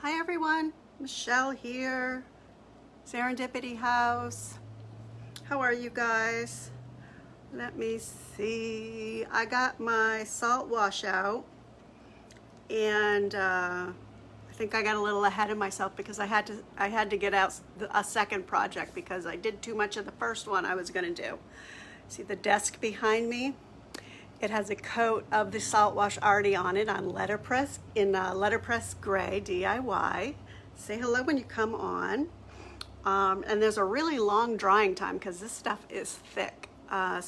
Hi everyone, Michelle here, Serendipity House. How are you guys? Let me see. I got my Saltwash out and I think I got a little ahead of myself because I had to get out a second project because I did too much of the first one I was going to do. See the desk behind me? It has a coat of the Saltwash already on it on letterpress in letterpress gray DIY. Say hello when you come on. And there's a really long drying time because this stuff is thick. I'm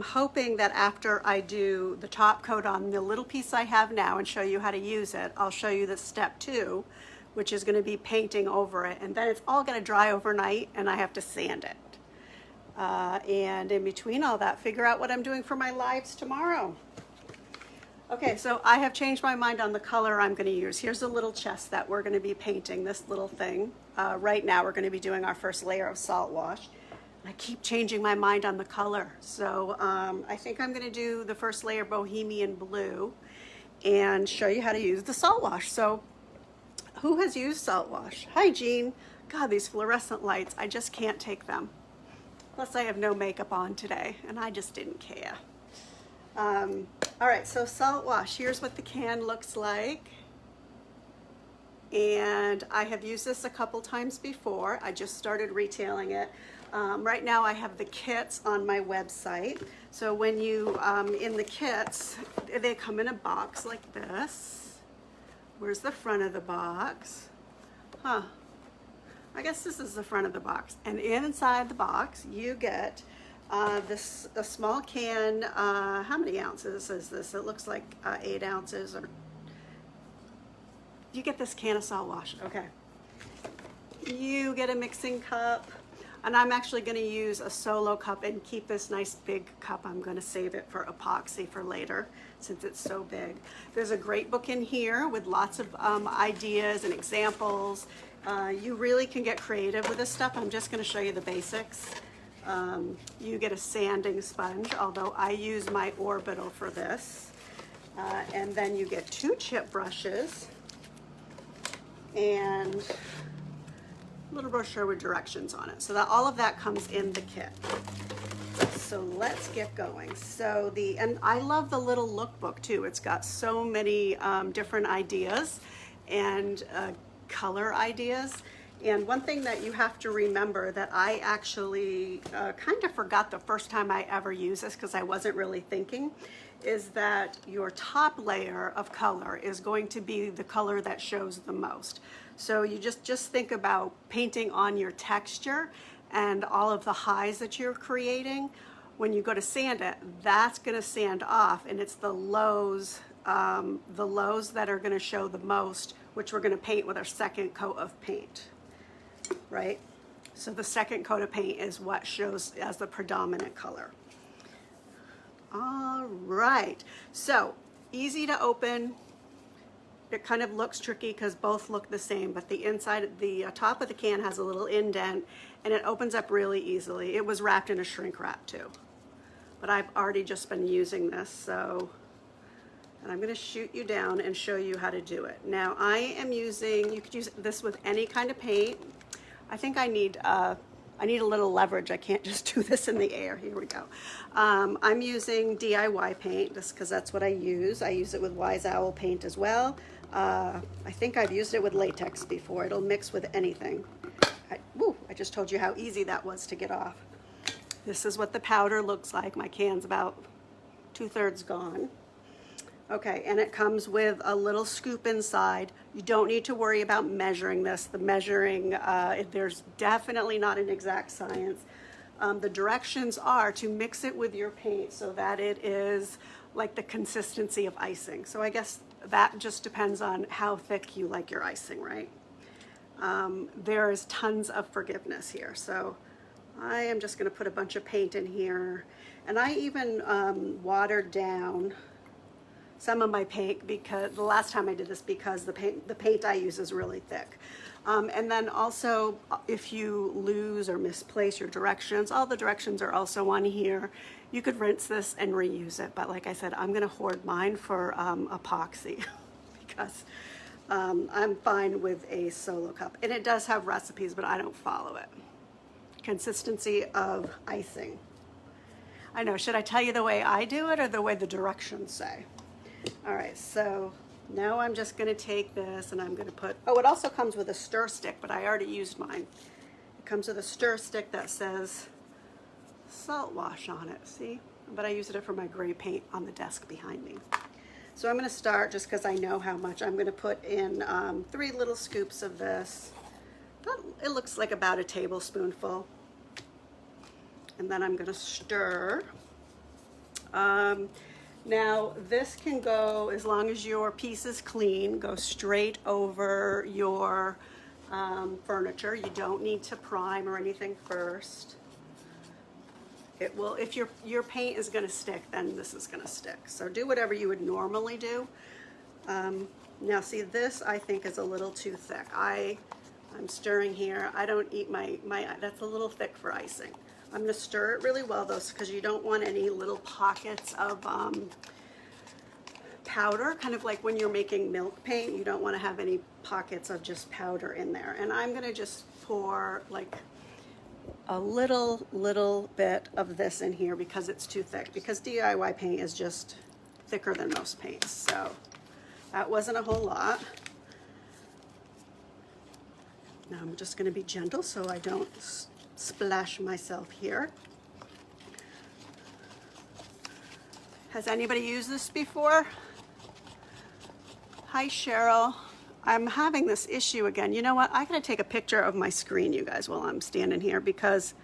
hoping that after I do the top coat on the little piece I have now and show you how to use it, I'll show you the step 2, which is going to be painting over it. And then it's all going to dry overnight and I have to sand it. And in between all that, figure out what I'm doing for my lives tomorrow. Okay, so I have changed my mind on the color I'm going to use. Here's a little chest that we're going to be painting, this little thing. Right now we're going to be doing our first layer of Saltwash. I keep changing my mind on the color. So I think I'm going to do the first layer Bohemian Blue and show you how to use the Saltwash. So who has used Saltwash? Hi, Jean. God, these fluorescent lights, I just can't take them. Plus I have no makeup on today and I just didn't care. All right, so Saltwash, here's what the can looks like. And I have used this a couple times before. I just started retailing it. Right now I have the kits on my website. So when you, in the kits, they come in a box like this. Where's the front of the box? Huh. I guess this is the front of the box, and inside the box you get a small can. How many ounces is this? It looks like 8 ounces, or you get this can of Saltwash. Okay, you get a mixing cup, and I'm actually going to use a solo cup and keep this nice big cup. I'm going to save it for epoxy for later since it's so big. There's a great book in here with lots of ideas and examples. You really can get creative with this stuff. I'm just going to show you the basics. You get a sanding sponge, although I use my orbital for this. And then you get 2 chip brushes and a little brochure with directions on it. So that all of that comes in the kit. So let's get going. And I love the little lookbook too. It's got so many different ideas and color ideas. And one thing that you have to remember that I actually kind of forgot the first time I ever used this because I wasn't really thinking, is that your top layer of color is going to be the color that shows the most. So you just think about painting on your texture and all of the highs that you're creating. When you go to sand it, that's going to sand off, and it's the lows that are going to show the most, which we're going to paint with our second coat of paint, right? So the second coat of paint is what shows as the predominant color. All right, so easy to open. It kind of looks tricky because both look the same, but the inside, the top of the can has a little indent and it opens up really easily. It was wrapped in a shrink wrap too, but I've already just been using this, so. And I'm going to shoot you down and show you how to do it. Now I am using, you could use this with any kind of paint. I think I need a little leverage. I can't just do this in the air. Here we go. I'm using DIY paint just because that's what I use. I use it with Wise Owl paint as well. I think I've used it with latex before. It'll mix with anything. I just told you how easy that was to get off. This is what the powder looks like. My can's about 2/3 gone. Okay, and it comes with a little scoop inside. You don't need to worry about measuring this. The measuring, there's definitely not an exact science. The directions are to mix it with your paint so that it is like the consistency of icing. So I guess that just depends on how thick you like your icing, right? There is tons of forgiveness here. So I am just gonna put a bunch of paint in here. And I even watered down some of my paint because the last time I did this, because the paint I use is really thick. And then also, if you lose or misplace your directions, all the directions are also on here. You could rinse this and reuse it, but like I said, I'm gonna hoard mine for epoxy because I'm fine with a solo cup. And it does have recipes, but I don't follow it. Consistency of icing. I know, should I tell you the way I do it or the way the directions say? All right, so now I'm just gonna take this and I'm gonna put, oh, it also comes with a stir stick, but I already used mine. It comes with a stir stick that says Saltwash on it, see? But I used it for my gray paint on the desk behind me. So I'm gonna start, just because I know how much, I'm gonna put in 3 little scoops of this. It looks like about a tablespoonful. And then I'm gonna stir. Now this can go, as long as your piece is clean, go straight over your furniture. You don't need to prime or anything first. It will, if your paint is gonna stick, then this is gonna stick. So do whatever you would normally do. Now see, this I think is a little too thick. I'm stirring here. I don't eat my, that's a little thick for icing. I'm gonna stir it really well though, because you don't want any little pockets of powder, kind of like when you're making milk paint, you don't wanna have any pockets of just powder in there. And I'm gonna just pour like a little bit of this in here because it's too thick, because DIY paint is just thicker than most paints. So that wasn't a whole lot. Now I'm just going to be gentle so I don't splash myself here. Has anybody used this before? Hi Cheryl. I'm having this issue again. You know what? I gotta take a picture of my screen, you guys, while I'm standing here, because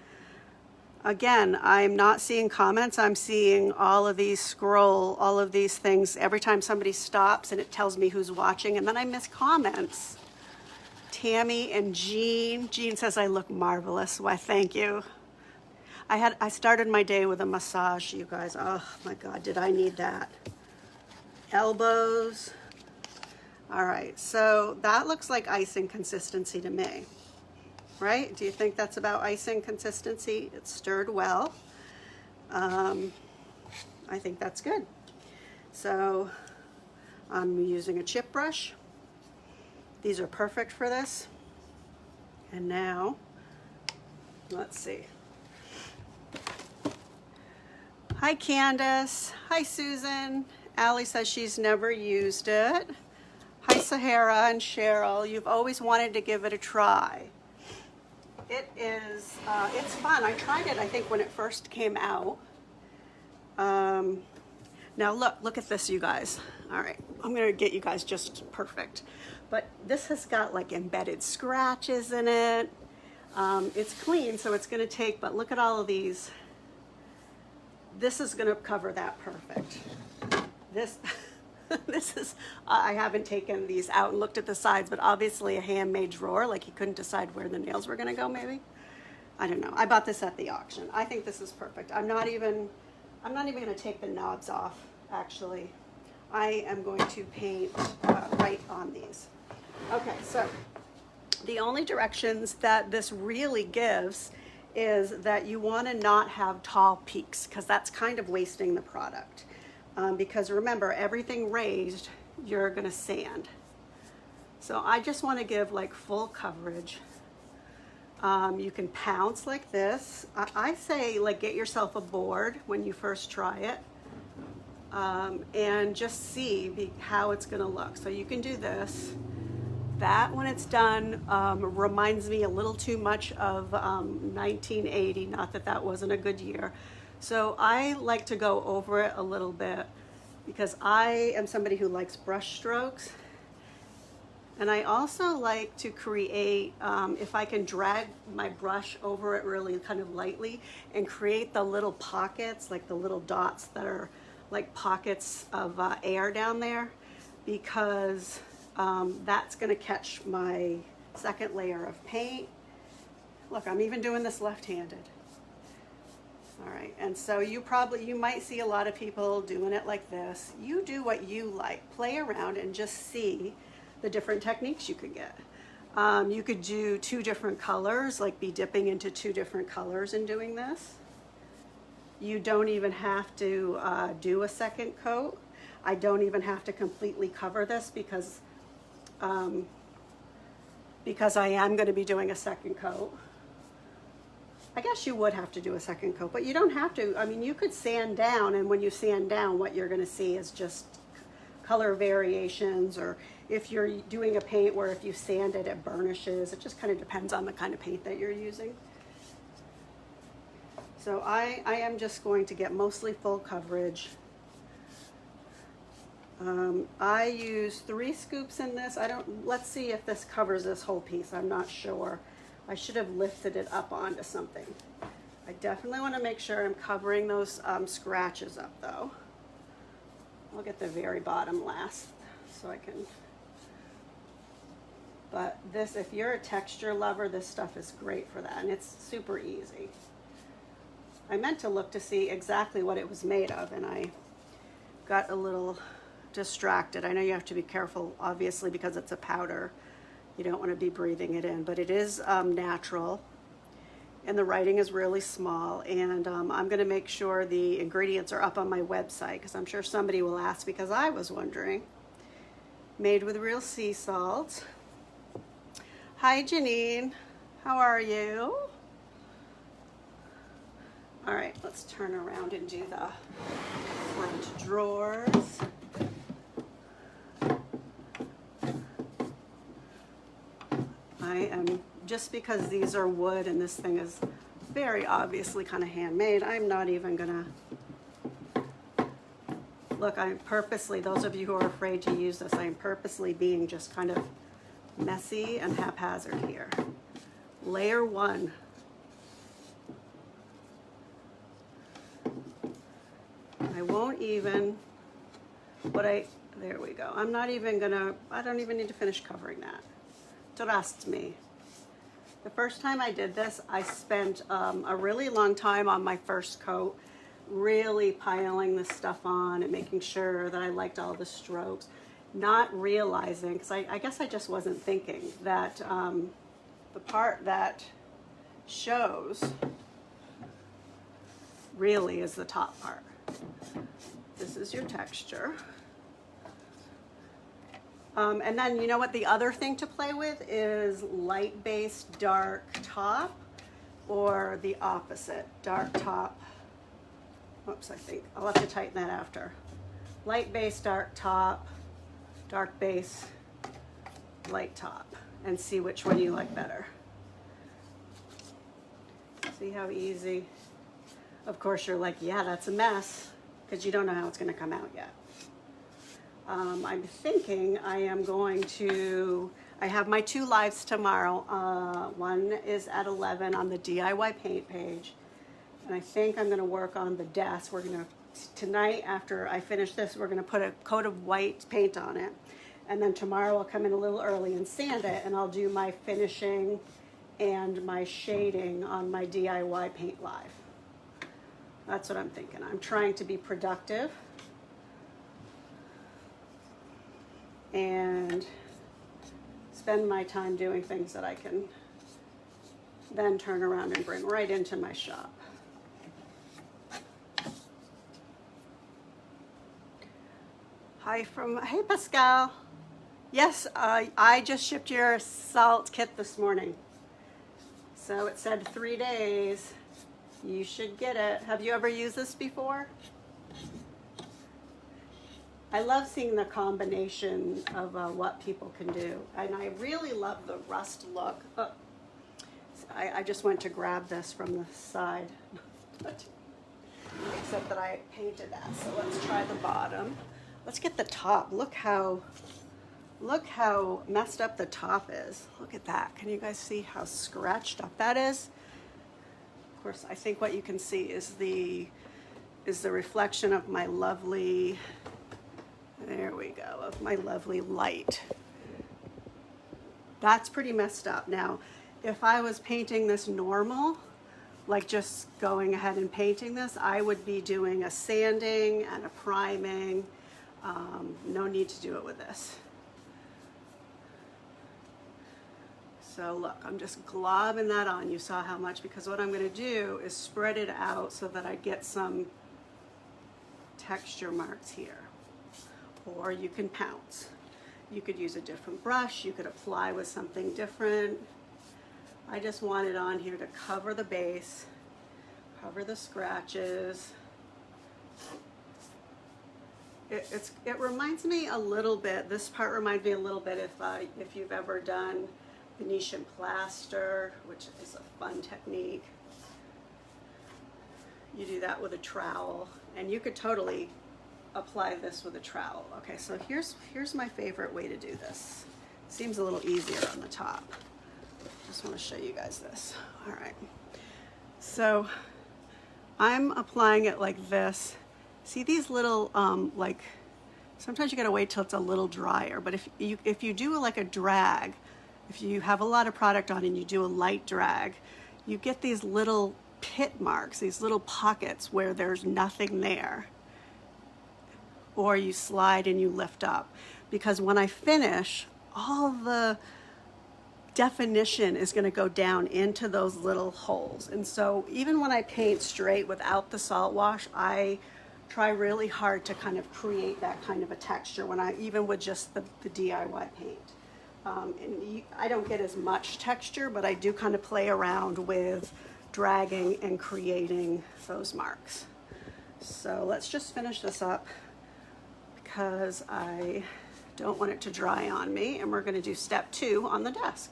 again, I'm not seeing comments. I'm seeing all of these all of these things every time somebody stops, and it tells me who's watching, and then I miss comments. Tammy and Jean. Jean says I look marvelous. Why, thank you. I started my day with a massage, you guys. Oh my God, did I need that? Elbows. All right, so that looks like icing consistency to me, right? Do you think that's about icing consistency? It's stirred well. I think that's good. So I'm using a chip brush. These are perfect for this. And now, let's see. Hi Candace. Hi Susan. Allie says she's never used it. Hi Sahara and Cheryl. You've always wanted to give it a try. It is, it's fun. I tried it, I think, when it first came out. Now look at this, you guys. All right, I'm gonna get you guys just perfect. But this has got like embedded scratches in it. It's clean, so it's gonna take, but look at all of these. This is gonna cover that perfect. This is, I haven't taken these out and looked at the sides, but obviously a handmade drawer, like he couldn't decide where the nails were gonna go maybe. I don't know, I bought this at the auction. I think this is perfect. I'm not even gonna take the knobs off, actually. I am going to paint right on these. Okay, so the only directions that this really gives is that you wanna not have tall peaks, because that's kind of wasting the product. Because remember, everything raised, you're gonna sand. So I just wanna give like full coverage. You can pounce like this. I say like get yourself a board when you first try it, and just see how it's gonna look. So you can do this. That, when it's done, reminds me a little too much of 1980, not that that wasn't a good year. So I like to go over it a little bit because I am somebody who likes brush strokes. And I also like to create, if I can drag my brush over it really kind of lightly and create the little pockets, like the little dots that are like pockets of air down there, because that's gonna catch my second layer of paint. Look, I'm even doing this left-handed. All right, and so you might see a lot of people doing it like this. You do what you like. Play around and just see the different techniques you could get. You could do 2 different colors, like be dipping into 2 different colors and doing this. You don't even have to do a second coat. I don't even have to completely cover this because because I am going to be doing a second coat. I guess you would have to do a second coat, but you don't have to. I mean, you could sand down, and when you sand down, what you're going to see is just color variations, or if you're doing a paint where if you sand it, it burnishes. It just kind of depends on the kind of paint that you're using. So I am just going to get mostly full coverage. I use 3 scoops in this. Let's see if this covers this whole piece. I'm not sure. I should have lifted it up onto something. I definitely want to make sure I'm covering those scratches up though. I'll get the very bottom last so I can, but this, if you're a texture lover, this stuff is great for that, and it's super easy. I meant to look to see exactly what it was made of, and I got a little distracted. I know you have to be careful, obviously, because it's a powder. You don't want to be breathing it in, but it is natural, and the writing is really small, and I'm going to make sure the ingredients are up on my website, because I'm sure somebody will ask, because I was wondering. Made with real sea salt. Hi Janine, how are you? All right, let's turn around and do the front drawers. I am, just because these are wood and this thing is very obviously kind of handmade, I'm not even gonna, look, I'm purposely, those of you who are afraid to use this, I am purposely being just kind of messy and haphazard here. Layer 1. I won't even, there we go. I'm not even gonna, I don't even need to finish covering that. Trust me. The first time I did this, I spent a really long time on my first coat, really piling this stuff on and making sure that I liked all the strokes, not realizing, because I guess I just wasn't thinking that the part that shows really is the top part. This is your texture. And then you know what the other thing to play with is light base dark top, or the opposite, dark top. Whoops, I think I'll have to tighten that after. Light base dark top, dark base light top, and see which one you like better. See how easy? Of course you're like, yeah, that's a mess, because you don't know how it's going to come out yet. I'm thinking I am going to, I have my 2 lives tomorrow. One is at 11 on the DIY paint page, and I think I'm going to work on the desk. We're going to, tonight after I finish this, we're going to put a coat of white paint on it, and then tomorrow I'll come in a little early and sand it, and I'll do my finishing and my shading on my DIY paint live. That's what I'm thinking. I'm trying to be productive and spend my time doing things that I can then turn around and bring right into my shop. Hi from, hey Pascal. Yes, I just shipped your salt kit this morning. So it said 3 days. You should get it. Have you ever used this before? I love seeing the combination of what people can do. And I really love the rust look. Oh, I just went to grab this from the side. Except that I painted that. So let's try the bottom. Let's get the top. Look how messed up the top is. Look at that. Can you guys see how scratched up that is? Of course, I think what you can see is the reflection of my lovely, there we go, of my lovely light. That's pretty messed up. Now, if I was painting this normal, like just going ahead and painting this, I would be doing a sanding and a priming. No need to do it with this. So look, I'm just globbing that on. You saw how much, because what I'm going to do is spread it out so that I get some texture marks here. Or you can pounce. You could use a different brush. You could apply with something different. I just want it on here to cover the base, cover the scratches. It reminds me a little bit, this part reminds me a little bit if you've ever done Venetian plaster, which is a fun technique. You do that with a trowel, and you could totally apply this with a trowel. Okay, so here's my favorite way to do this. Seems a little easier on the top. Just want to show you guys this. All right, so I'm applying it like this. See these little, like, sometimes you gotta wait till it's a little drier, but if you do like a drag, if you have a lot of product on and you do a light drag, you get these little pit marks, these little pockets where there's nothing there. Or you slide and you lift up. Because when I finish, all the definition is gonna go down into those little holes. And so even when I paint straight without the salt wash, I try really hard to kind of create that kind of a texture even with just the DIY paint. I don't get as much texture, but I do kind of play around with dragging and creating those marks. So let's just finish this up because I don't want it to dry on me, and we're going to do step 2 on the desk.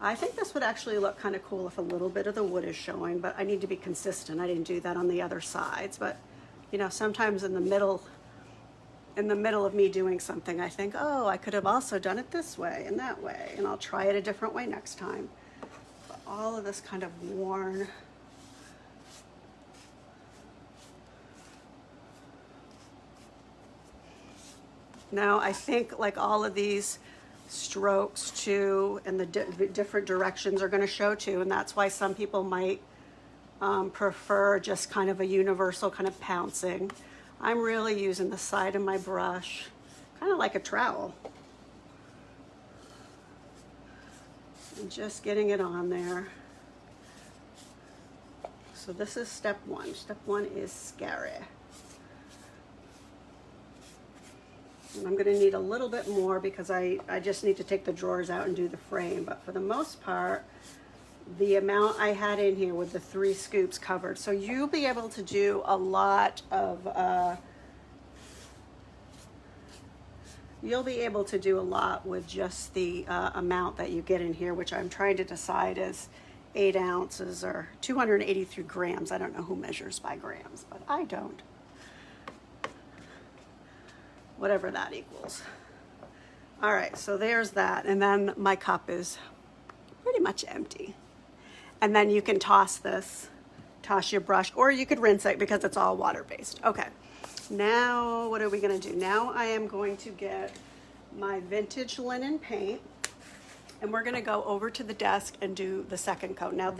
I think this would actually look kind of cool if a little bit of the wood is showing, but I need to be consistent. I didn't do that on the other sides, but you know, sometimes in the middle of me doing something, I think, oh, I could have also done it this way and that way, and I'll try it a different way next time. But all of this kind of worn. Now I think like all of these strokes too, and the different directions are going to show too, and that's why some people might prefer just kind of a universal kind of pouncing. I'm really using the side of my brush, kind of like a trowel, and just getting it on there. So this is step 1. Step 1 is scary. And I'm going to need a little bit more because I just need to take the drawers out and do the frame. But for the most part, the amount I had in here with the 3 scoops covered. So you'll be able to do a lot of, with just the amount that you get in here, which I'm trying to decide is 8 ounces or 283 grams. I don't know who measures by grams, but I don't. Whatever that equals. All right, so there's that. And then my cup is pretty much empty. And then you can toss your brush, or you could rinse it because it's all water-based. Okay, now what are we gonna do? Now I am going to get my vintage linen paint, and we're gonna go over to the desk and do the second coat. Now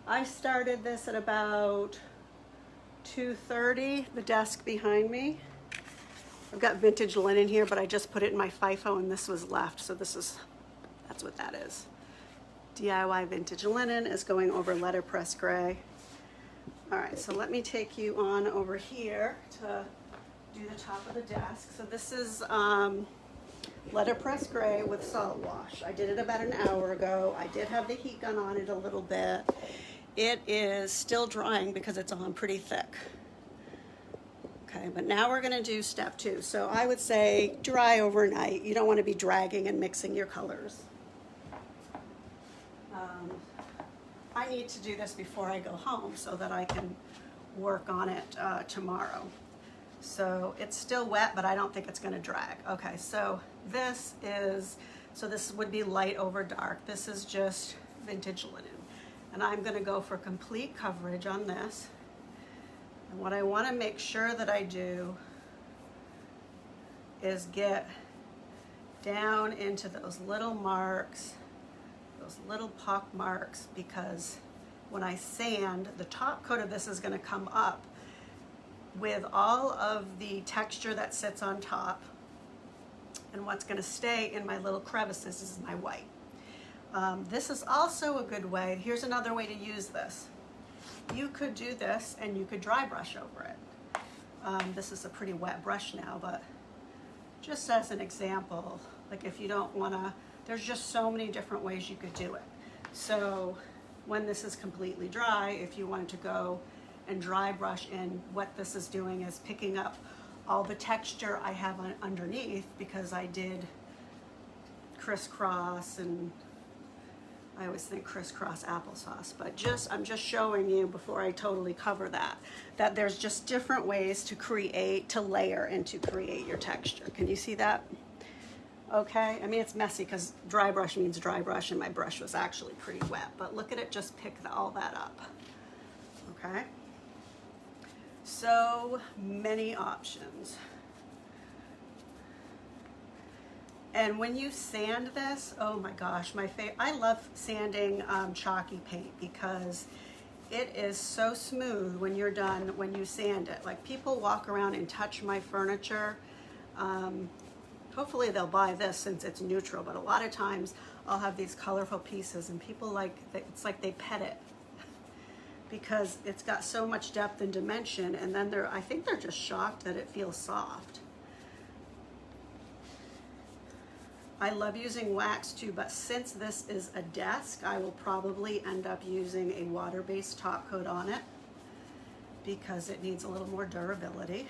I started this at about 2:30, the desk behind me. I've got vintage linen here, but I just put it in my FIFO and this was left, so that's what that is. DIY vintage linen is going over letterpress gray. All right, so let me take you on over here to do the top of the desk. So this is letterpress gray with salt wash. I did it about an hour ago. I did have the heat gun on it a little bit. It is still drying because it's on pretty thick. Okay, but now we're gonna do step 2. So I would say dry overnight. You don't wanna be dragging and mixing your colors. I need to do this before I go home so that I can work on it tomorrow. So it's still wet, but I don't think it's gonna drag. Okay, so this would be light over dark. This is just vintage linen. And I'm gonna go for complete coverage on this. And what I want to make sure that I do is get down into those little marks, those little pock marks, because when I sand, the top coat of this is going to come up with all of the texture that sits on top, and what's going to stay in my little crevices is my white. This is also a good way. Here's another way to use this. You could do this and you could dry brush over it. This is a pretty wet brush now, but just as an example, like if you don't want to, there's just so many different ways you could do it. So when this is completely dry, if you wanted to go and dry brush in, what this is doing is picking up all the texture I have underneath, because I did crisscross, and I always think crisscross applesauce, but I'm just showing you before I totally cover that there's just different ways to create, to layer, and to create your texture. Can you see that? Okay, I mean, it's messy because dry brush means dry brush, and my brush was actually pretty wet, but look at it, just pick all that up. Okay, so many options. And when you sand this, oh my gosh, I love sanding chalky paint, because it is so smooth when you're done, when you sand it. Like, people walk around and touch my furniture. Hopefully they'll buy this since it's neutral, but a lot of times I'll have these colorful pieces and people it's like they pet it because it's got so much depth and dimension, and then I think they're just shocked that it feels soft. I love using wax too, but since this is a desk, I will probably end up using a water-based top coat on it because it needs a little more durability.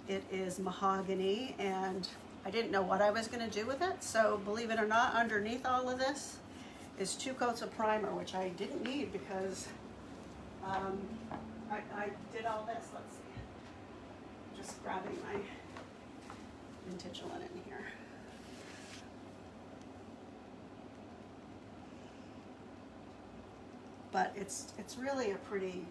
It is mahogany, and I didn't know what I was going to do with it, so believe it or not, underneath all of this is 2 coats of primer, which I didn't need because I did all this. Let's see, just grabbing my vintage linen here. But it's really a pretty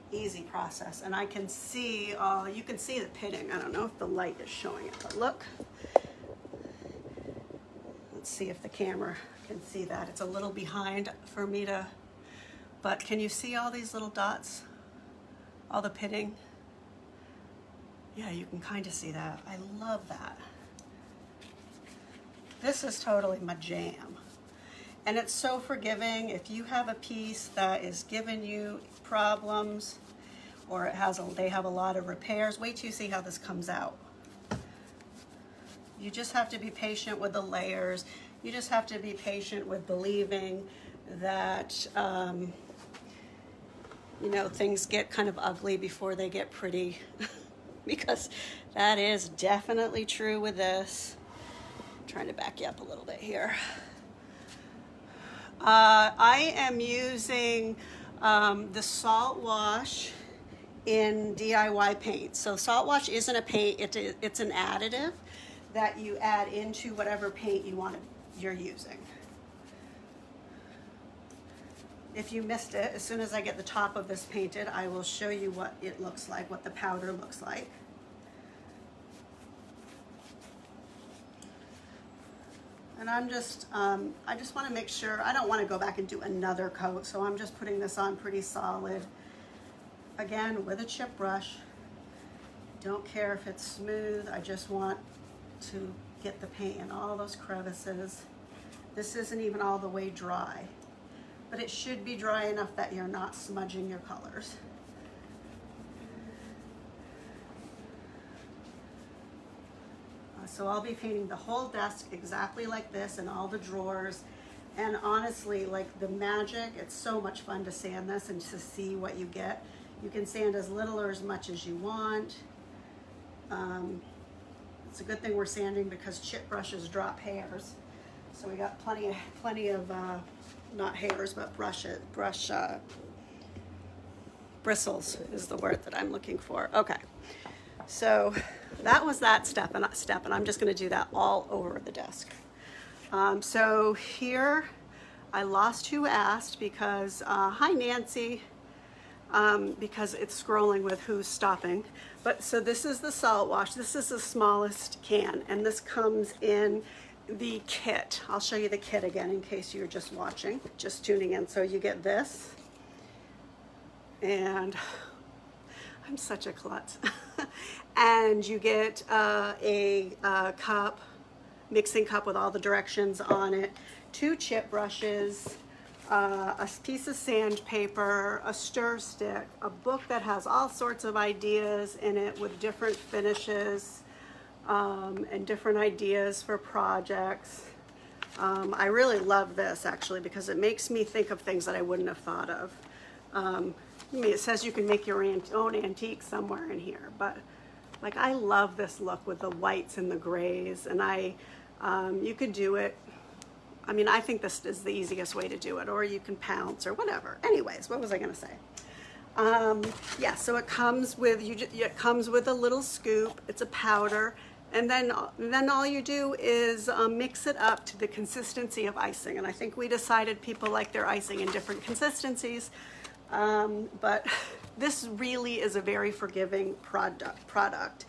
easy process, and I can see, you can see the pitting. I don't know if the light is showing it, but look. Let's see if the camera can see that. It's a little behind for me to, but can you see all these little dots? All the pitting? Yeah, you can kind of see that. I love that. This is totally my jam. And it's so forgiving. If you have a piece that is giving you problems, or they have a lot of repairs, wait till you see how this comes out. You just have to be patient with the layers. You just have to be patient with believing that you know, things get kind of ugly before they get pretty, because that is definitely true with this. I'm trying to back you up a little bit here. I am using the Saltwash in DIY paint. So Saltwash isn't a paint, it's an additive that you add into whatever paint you're using. If you missed it, as soon as I get the top of this painted, I will show you what it looks like, what the powder looks like. And I just want to make sure, I don't want to go back and do another coat, so I'm just putting this on pretty solid. Again, with a chip brush. Don't care if it's smooth, I just want to get the paint in all those crevices. This isn't even all the way dry, but it should be dry enough that you're not smudging your colors. So I'll be painting the whole desk exactly like this, and all the drawers. And honestly, like the magic, it's so much fun to sand this and to see what you get. You can sand as little or as much as you want. It's a good thing we're sanding because chip brushes drop hairs. So we got plenty of not hairs, but bristles is the word that I'm looking for. Okay, so that was that step, and I'm just going to do that all over the desk. So here, I lost who asked because, hi Nancy, because it's scrolling with who's stopping. But so this is the Saltwash. This is the smallest can, and this comes in the kit. I'll show you the kit again in case you're just watching, just tuning in. So you get this, and I'm such a klutz. And you get a cup, mixing cup with all the directions on it, 2 chip brushes, a piece of sandpaper, a stir stick, a book that has all sorts of ideas in it with different finishes and different ideas for projects. I really love this actually because it makes me think of things that I wouldn't have thought of. I mean, it says you can make your own antique somewhere in here, but like I love this look with the whites and the grays, and you could do it. I mean, I think this is the easiest way to do it, or you can pounce or whatever. Anyways, what was I gonna say? Yeah, so it comes with it comes with a little scoop. It's a powder, and then all you do is mix it up to the consistency of icing. And I think we decided people like their icing in different consistencies, but this really is a very forgiving product,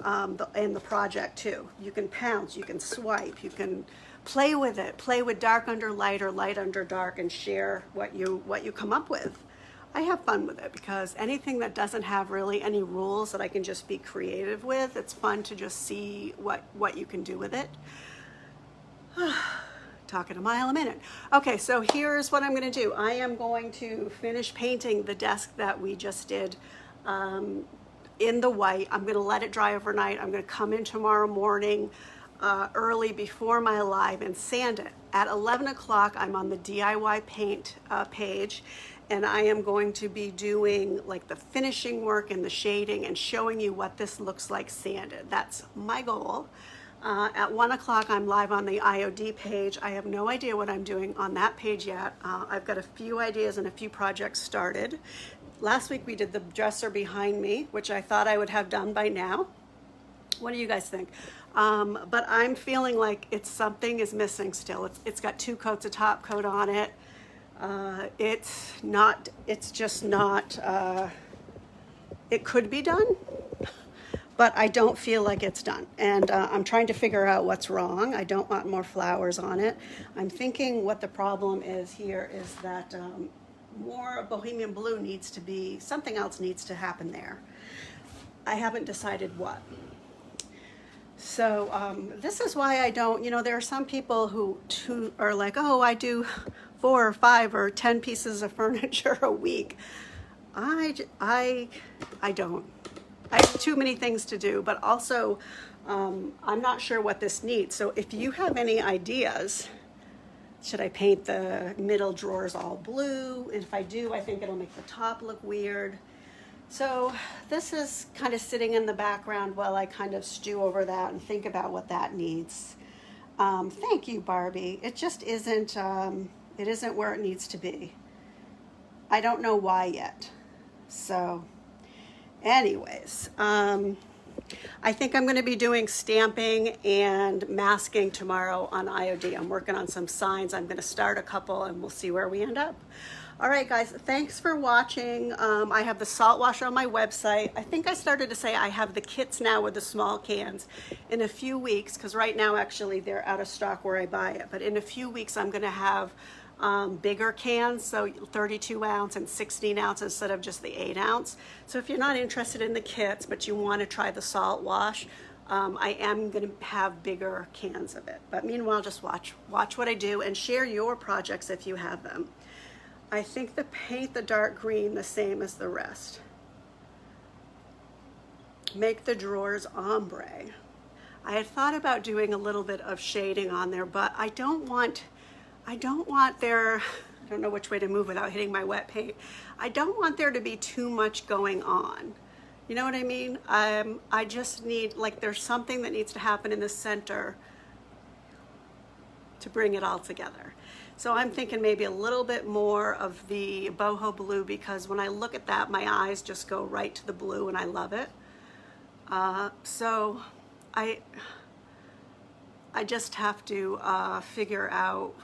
and the project too. You can pounce, you can swipe, you can play with it, play with dark under light or light under dark, and share what you come up with. I have fun with it because anything that doesn't have really any rules that I can just be creative with, it's fun to just see what you can do with it. Talking a mile a minute. Okay, so here's what I'm going to do. I am going to finish painting the desk that we just did in the white. I'm going to let it dry overnight. I'm going to come in tomorrow morning early before my live and sand it. At 11 o'clock, I'm on the DIY paint page, and I am going to be doing like the finishing work and the shading and showing you what this looks like sanded. That's my goal. At 1 o'clock, I'm live on the IOD page. I have no idea what I'm doing on that page yet. I've got a few ideas and a few projects started. Last week we did the dresser behind me, which I thought I would have done by now. What do you guys think? But I'm feeling like something is missing still. It's got 2 coats of top coat on it. It's just not, it could be done, but I don't feel like it's done. And I'm trying to figure out what's wrong. I don't want more flowers on it. I'm thinking what the problem is here is that more Bohemian Blue needs to be, something else needs to happen there. I haven't decided what. So this is why I don't, there are some people who are like, oh, I do 4 or 5 or 10 pieces of furniture a week. I don't. I have too many things to do, but also I'm not sure what this needs. So if you have any ideas, should I paint the middle drawers all blue? If I do, I think it'll make the top look weird. So this is kind of sitting in the background while I kind of stew over that and think about what that needs. Thank you, Barbie. It just isn't, it isn't where it needs to be. I don't know why yet. So anyways, I think I'm going to be doing stamping and masking tomorrow on IOD. I'm working on some signs. I'm going to start a couple and we'll see where we end up. All right, guys, thanks for watching. I have the Saltwash on my website. I think I started to say I have the kits now with the small cans. In a few weeks, because right now actually they're out of stock where I buy it, but in a few weeks I'm going to have bigger cans, so 32 ounce and 16 ounce instead of just the 8 ounce. So if you're not interested in the kits, but you want to try the Saltwash, I am going to have bigger cans of it. But meanwhile, just watch what I do and share your projects if you have them. I think paint the dark green the same as the rest. Make the drawers ombre. I had thought about doing a little bit of shading on there, but I don't want there, I don't know which way to move without hitting my wet paint. I don't want there to be too much going on. You know what I mean? I just need, like, there's something that needs to happen in the center to bring it all together. So I'm thinking maybe a little bit more of the boho blue, because when I look at that, my eyes just go right to the blue and I love it. So I just have to figure out.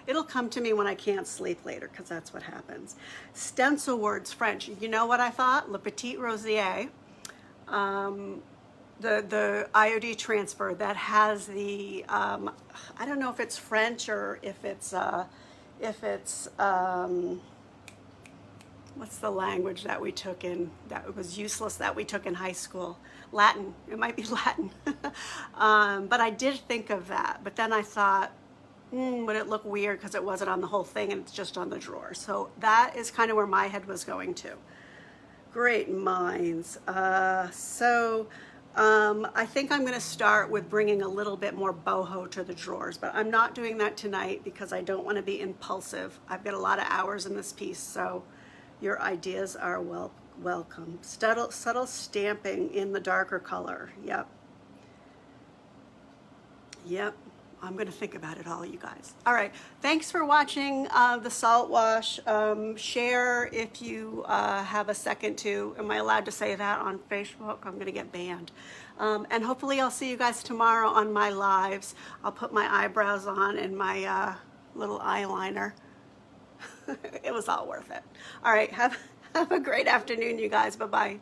It'll come to me when I can't sleep later, because that's what happens. Stencil words, French. You know what I thought? Le Petit Rosier, the IOD transfer that has the, I don't know if it's French or if it's what's the language that we took in, that was useless, that we took in high school? Latin. It might be Latin. But I did think of that. But then I thought, would it look weird because it wasn't on the whole thing and it's just on the drawer? So that is kind of where my head was going to. Great minds. I think I'm going to start with bringing a little bit more boho to the drawers, but I'm not doing that tonight because I don't want to be impulsive. I've got a lot of hours in this piece, so your ideas are welcome. Subtle stamping in the darker color. Yep. Yep. I'm going to think about it all, you guys. All right. Thanks for watching the Saltwash. Share if you have a second to. Am I allowed to say that on Facebook? I'm going to get banned. And hopefully I'll see you guys tomorrow on my lives. I'll put my eyebrows on and my little eyeliner. It was all worth it. All right. Have a great afternoon, you guys. Bye-bye.